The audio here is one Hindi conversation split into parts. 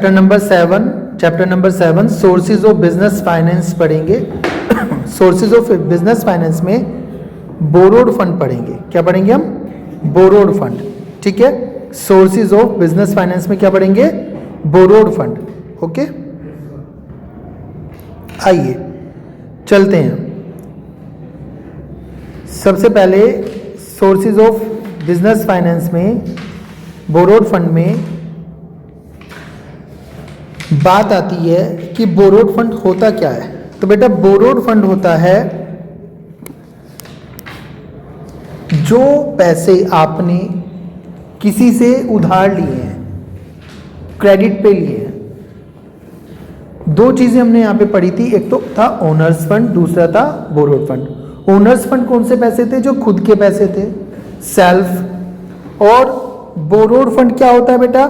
Chapter number 7 sources of business finance पढ़ेंगे। सोर्सेज ऑफ बिजनेस फाइनेंस में बोरोड फंड पढ़ेंगे। क्या पढ़ेंगे हम? Borrowed fund. ठीक है, सोर्सेज ऑफ बिजनेस फाइनेंस में क्या पढ़ेंगे? Borrowed fund. ओके, आइए चलते हैं। सबसे पहले सोर्सेज ऑफ बिजनेस फाइनेंस में बोरोड फंड में बात आती है कि बोरोड फंड होता क्या है। तो बेटा बोरोड फंड होता है जो पैसे आपने किसी से उधार लिए हैं, क्रेडिट पे लिए हैं। दो चीजें हमने यहां पे पढ़ी थी, एक तो था ओनर्स फंड, दूसरा था बोरोड फंड। ओनर्स फंड कौन से पैसे थे? जो खुद के पैसे थे, सेल्फ। और बोरोड फंड क्या होता है बेटा?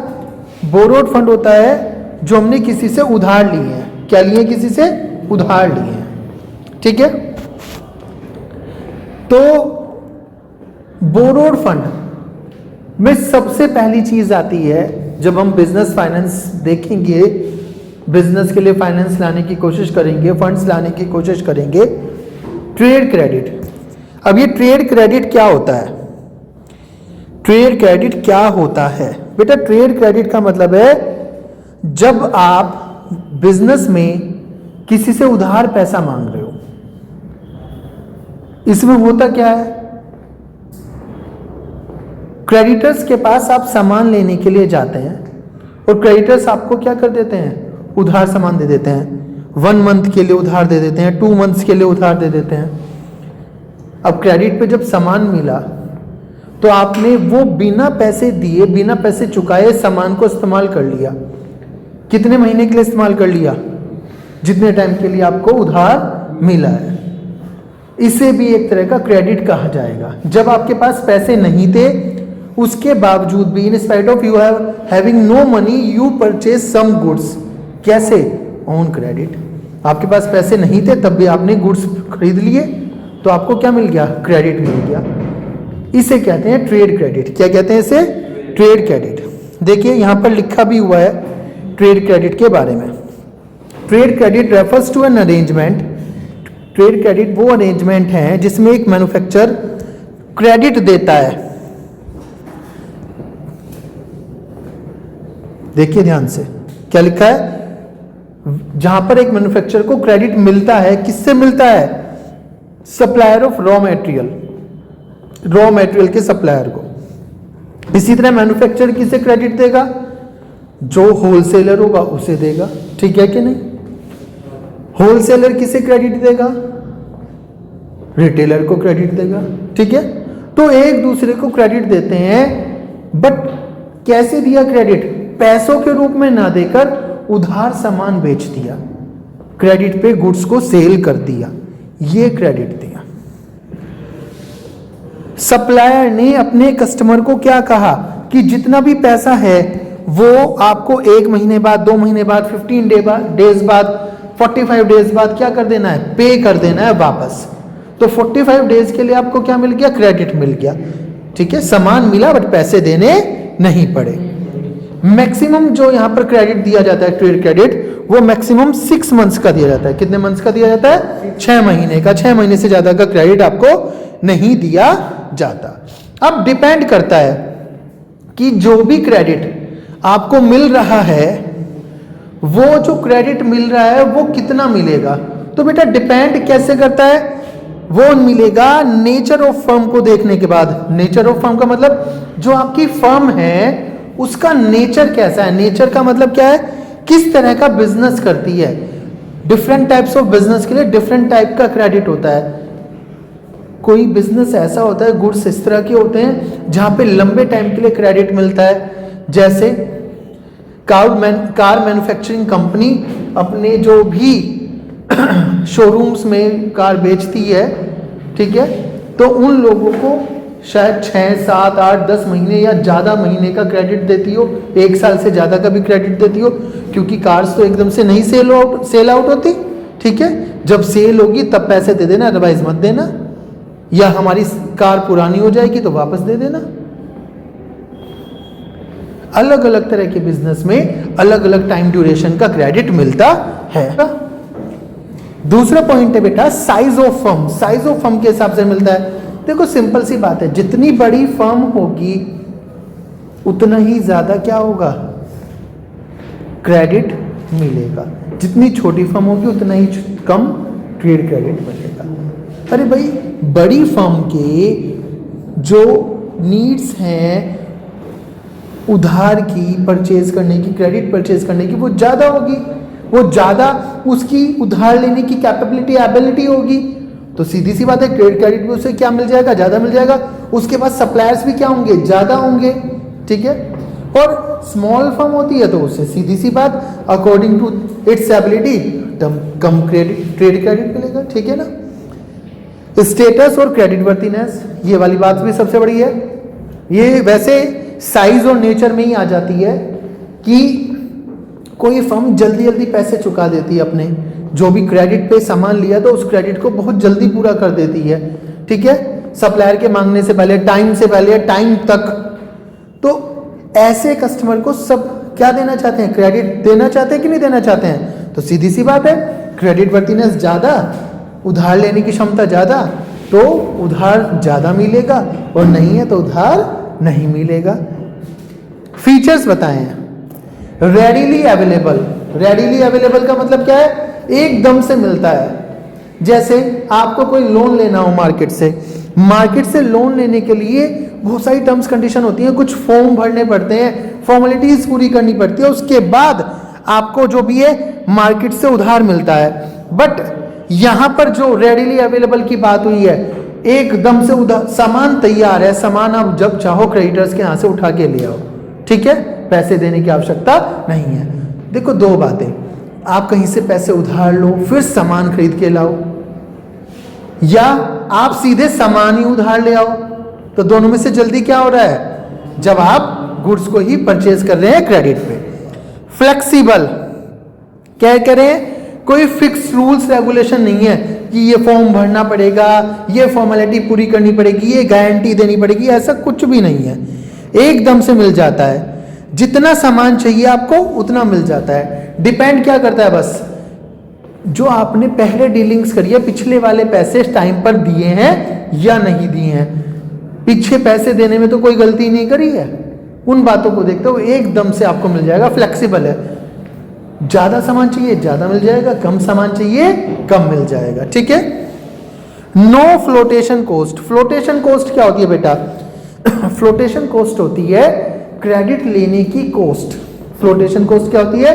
बोरोड फंड होता है जो हमने किसी से उधार लिए हैं। क्या लिए? किसी से उधार लिए हैं। ठीक है, तो बोरोड फंड में सबसे पहली चीज आती है जब हम बिजनेस फाइनेंस देखेंगे, बिजनेस के लिए फाइनेंस लाने की कोशिश करेंगे, फंड्स लाने की कोशिश करेंगे, ट्रेड क्रेडिट। अब ये ट्रेड क्रेडिट क्या होता है? ट्रेड क्रेडिट क्या होता है बेटा? ट्रेड क्रेडिट का मतलब है जब आप बिजनेस में किसी से उधार पैसा मांग रहे हो। इसमें होता क्या है? क्रेडिटर्स के पास आप सामान लेने के लिए जाते हैं और क्रेडिटर्स आपको क्या कर देते हैं? उधार सामान दे देते हैं। 1 मंथ के लिए उधार दे देते हैं, 2 मंथ्स के लिए उधार दे देते हैं। अब क्रेडिट पे जब सामान मिला तो आपने वो बिना पैसे दिए, बिना पैसे चुकाए सामान को इस्तेमाल कर लिया। कितने महीने के लिए इस्तेमाल कर लिया? जितने टाइम के लिए आपको उधार मिला है। इसे भी एक तरह का क्रेडिट कहा जाएगा। जब आपके पास पैसे नहीं थे उसके बावजूद भी, in spite of you having no money, you purchase some goods. कैसे? On credit. आपके पास पैसे नहीं थे तब भी आपने गुड्स खरीद लिए तो आपको क्या मिल गया? क्रेडिट मिल गया। इसे कहते हैं ट्रेड क्रेडिट। क्या कहते हैं इसे? Trade credit. देखिए यहां पर लिखा भी हुआ है ट्रेड क्रेडिट के बारे में। Trade credit refers to an arrangement. Trade credit वो अरेंजमेंट है जिसमें एक मैन्युफैक्चरर क्रेडिट देता है। देखिए ध्यान से क्या लिखा है, जहां पर एक मैन्युफैक्चरर को क्रेडिट मिलता है। किससे मिलता है? Supplier of raw material, raw material के सप्लायर को। इसी तरह मैन्युफैक्चरर किसे क्रेडिट देगा? जो होलसेलर होगा उसे देगा। ठीक है कि नहीं? होलसेलर किसे क्रेडिट देगा? रिटेलर को क्रेडिट देगा। ठीक है, तो एक दूसरे को क्रेडिट देते हैं। बट कैसे दिया क्रेडिट? पैसों के रूप में ना देकर उधार सामान बेच दिया, क्रेडिट पे गुड्स को सेल कर दिया, ये क्रेडिट दिया। सप्लायर ने अपने कस्टमर को क्या कहा कि जितना भी पैसा है वो आपको 1 महीने बाद, 2 महीने बाद, 15 डेज बाद, 45 डेज बाद क्या कर देना है? पे कर देना है वापस। तो 45 डेज के लिए आपको क्या मिल गया? क्रेडिट मिल गया। ठीक है, सामान मिला बट पैसे देने नहीं पड़े। मैक्सिमम जो यहां पर क्रेडिट दिया जाता है, ट्रेड क्रेडिट, वो मैक्सिमम 6 मंथ्स का दिया जाता है। कितने मंथ्स का दिया जाता है? 6 महीने का। 6 महीने से ज्यादा का क्रेडिट आपको नहीं दिया जाता। अब डिपेंड करता है कि जो भी क्रेडिट आपको मिल रहा है, वो जो क्रेडिट मिल रहा है वो कितना मिलेगा। तो बेटा डिपेंड कैसे करता है? वो मिलेगा नेचर ऑफ फर्म को देखने के बाद। नेचर ऑफ फर्म का मतलब जो आपकी फर्म है उसका नेचर कैसा है। नेचर का मतलब क्या है? किस तरह का बिजनेस करती है। डिफरेंट टाइप्स ऑफ बिजनेस के लिए डिफरेंट टाइप का क्रेडिट होता है। कोई बिजनेस ऐसा होता है, गुड्स इस तरह के होते हैं जहां पे लंबे टाइम के लिए क्रेडिट मिलता है। जैसे कार मैन्युफैक्चरिंग कंपनी अपने जो भी शोरूम्स में कार बेचती है, ठीक है, तो उन लोगों को शायद 6, 7, 8, 10 महीने या ज़्यादा महीने का क्रेडिट देती हो, 1 साल से ज़्यादा का भी क्रेडिट देती हो, क्योंकि कार्स तो एकदम से नहीं सेल आउट होती। ठीक है, जब सेल होगी तब पैसे दे देना, अदरवाइज मत देना, या हमारी कार पुरानी हो जाएगी तो वापस दे देना। अलग अलग तरह के बिजनेस में अलग अलग टाइम ड्यूरेशन का क्रेडिट मिलता है। दूसरा पॉइंट है बेटा size of firm. Size of firm के हिसाब से मिलता है। देखो सिंपल सी बात है, जितनी बड़ी फर्म होगी उतना ही ज्यादा क्या होगा, क्रेडिट मिलेगा। जितनी छोटी फर्म होगी उतना ही कम ट्रेड क्रेडिट मिलेगा। अरे भाई बड़ी फर्म के जो नीड्स हैं उधार की, परचेज करने की, क्रेडिट परचेज करने की, वो ज्यादा होगी, वो ज्यादा उसकी उधार लेने की कैपेबिलिटी, एबिलिटी होगी, तो सीधी सी बात है ट्रेड क्रेडिट भी उसे क्या मिल जाएगा, ज्यादा मिल जाएगा। उसके बाद सप्लायर्स भी क्या होंगे, ज्यादा होंगे, ठीक है। और स्मॉल फर्म होती है तो उससे सीधी सी बात according to its ability cum credit, trade credit मिलेगा, ठीक है ना। स्टेटस और क्रेडिट वर्थिनेस, ये वाली बात भी सबसे बड़ी है। ये वैसे साइज और नेचर में ही आ जाती है कि कोई फर्म जल्दी जल्दी पैसे चुका देती है, अपने जो भी क्रेडिट पे सामान लिया तो उस क्रेडिट को बहुत जल्दी पूरा कर देती है, ठीक है, सप्लायर के मांगने से पहले, टाइम से पहले, टाइम तक। तो ऐसे कस्टमर को सब क्या देना चाहते हैं, क्रेडिट देना चाहते हैं कि नहीं देना चाहते हैं। तो सीधी सी बात है क्रेडिट वर्थिनेस ज्यादा, उधार लेने की क्षमता ज्यादा, तो उधार ज्यादा मिलेगा, और नहीं है तो उधार नहीं मिलेगा। फीचर्स बताएं। Readily available. रेडीली अवेलेबल का मतलब क्या है, एकदम से मिलता है। जैसे आपको कोई लोन लेना हो मार्केट से लोन लेने के लिए बहुत सारी टर्म्स कंडीशन होती हैं, कुछ फॉर्म भरने पड़ते हैं, फॉर्मेलिटीज पूरी करनी पड़ती है, उसके बाद आपको जो भी है मार्केट से उधार मिलता है। बट यहां पर जो रेडीली अवेलेबल की बात हुई है, एकदम से उधार, सामान तैयार है, सामान आप जब चाहो क्रेडिटर्स के यहां से उठा के ले आओ, ठीक है, पैसे देने की आवश्यकता नहीं है। देखो दो बातें, आप कहीं से पैसे उधार लो फिर सामान खरीद के लाओ, या आप सीधे सामान ही उधार ले आओ, तो दोनों में से जल्दी क्या हो रहा है, जब आप गुड्स को ही परचेज कर रहे हैं क्रेडिट पे। फ्लेक्सिबल, क्या करें, कोई फिक्स रूल्स रेगुलेशन नहीं है कि ये फॉर्म भरना पड़ेगा, ये फॉर्मेलिटी पूरी करनी पड़ेगी, ये गारंटी देनी पड़ेगी, ऐसा कुछ भी नहीं है, एकदम से मिल जाता है। जितना सामान चाहिए आपको उतना मिल जाता है। डिपेंड क्या करता है, बस जो आपने पहले डीलिंग्स करी है, पिछले वाले पैसे टाइम पर दिए हैं या नहीं दिए हैं। पीछे पैसे देने में तो कोई गलती नहीं करी है, उन बातों को देखते हुए एकदम से आपको मिल जाएगा। फ्लेक्सिबल है, ज्यादा सामान चाहिए ज्यादा मिल जाएगा, कम सामान चाहिए कम मिल जाएगा, ठीक है। No flotation cost. Flotation cost क्या होती है बेटा, फ्लोटेशन कॉस्ट होती है क्रेडिट लेने की कॉस्ट। फ्लोटेशन कॉस्ट क्या होती है,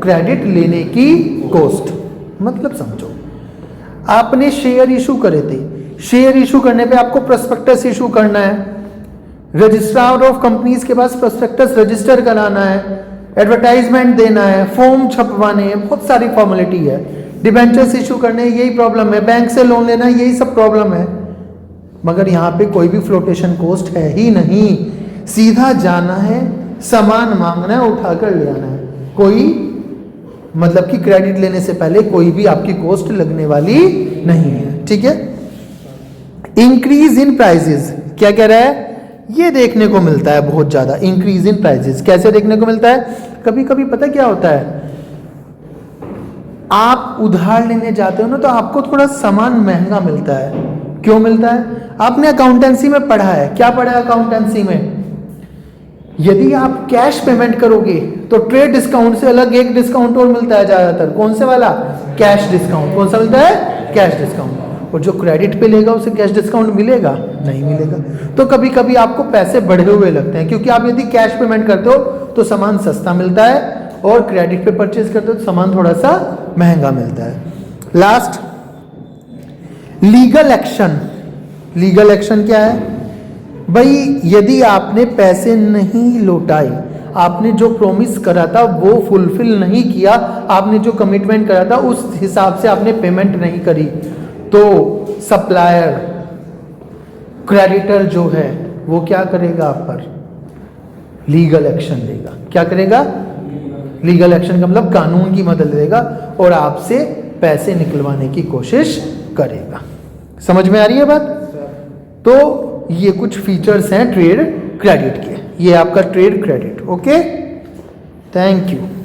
क्रेडिट लेने की कॉस्ट। मतलब समझो, आपने शेयर इशू करे थे, शेयर इशू करने पे आपको प्रोस्पेक्टस इशू करना है, रजिस्ट्रार ऑफ कंपनीज के पास प्रोस्पेक्टस रजिस्टर कराना है, एडवर्टाइजमेंट देना है, फॉर्म छपवाने हैं, बहुत सारी फॉर्मेलिटी है। डिबेंचर्स इशू करने यही प्रॉब्लम है, बैंक से लोन लेना यही सब प्रॉब्लम है। मगर यहाँ पे कोई भी फ्लोटेशन कॉस्ट है ही नहीं, सीधा जाना है, सामान मांगना है, उठाकर ले आना है। कोई मतलब कि क्रेडिट लेने से पहले कोई भी आपकी कॉस्ट लगने वाली नहीं है, ठीक है। इंक्रीज इन प्राइसेस, क्या कह रहा है, ये देखने को मिलता है बहुत ज्यादा। इंक्रीज इन प्राइसेस कैसे देखने को मिलता है, कभी कभी पता क्या होता है, आप उधार लेने जाते हो ना तो आपको थोड़ा सामान महंगा मिलता है। क्यों मिलता है, आपने अकाउंटेंसी में पढ़ा है, क्या पढ़ा है अकाउंटेंसी में, यदि आप कैश पेमेंट करोगे तो ट्रेड डिस्काउंट से अलग एक डिस्काउंट और मिलता है ज्यादातर, कौन से वाला, कैश डिस्काउंट। कौन सा मिलता है, कैश डिस्काउंट। और जो क्रेडिट पे लेगा उसे कैश डिस्काउंट मिलेगा, नहीं मिलेगा। तो कभी कभी आपको पैसे बढ़े हुए लगते हैं, क्योंकि आप यदि कैश पेमेंट करते हो तो सामान सस्ता मिलता है, और क्रेडिट पे परचेज करते हो तो सामान थोड़ा सा महंगा मिलता है। Last, legal action. Legal action क्या है भाई, यदि आपने पैसे नहीं लौटाए, आपने जो प्रॉमिस करा था वो फुलफिल नहीं किया, आपने जो कमिटमेंट करा था उस हिसाब से आपने पेमेंट नहीं करी, तो सप्लायर, क्रेडिटर जो है वो क्या करेगा, आप पर लीगल एक्शन लेगा। क्या करेगा, लीगल एक्शन का मतलब कानून की मदद लेगा और आपसे पैसे निकलवाने की कोशिश करेगा। समझ में आ रही है बात। तो ये कुछ फीचर्स हैं ट्रेड क्रेडिट के। ये आपका trade credit. Okay, thank you.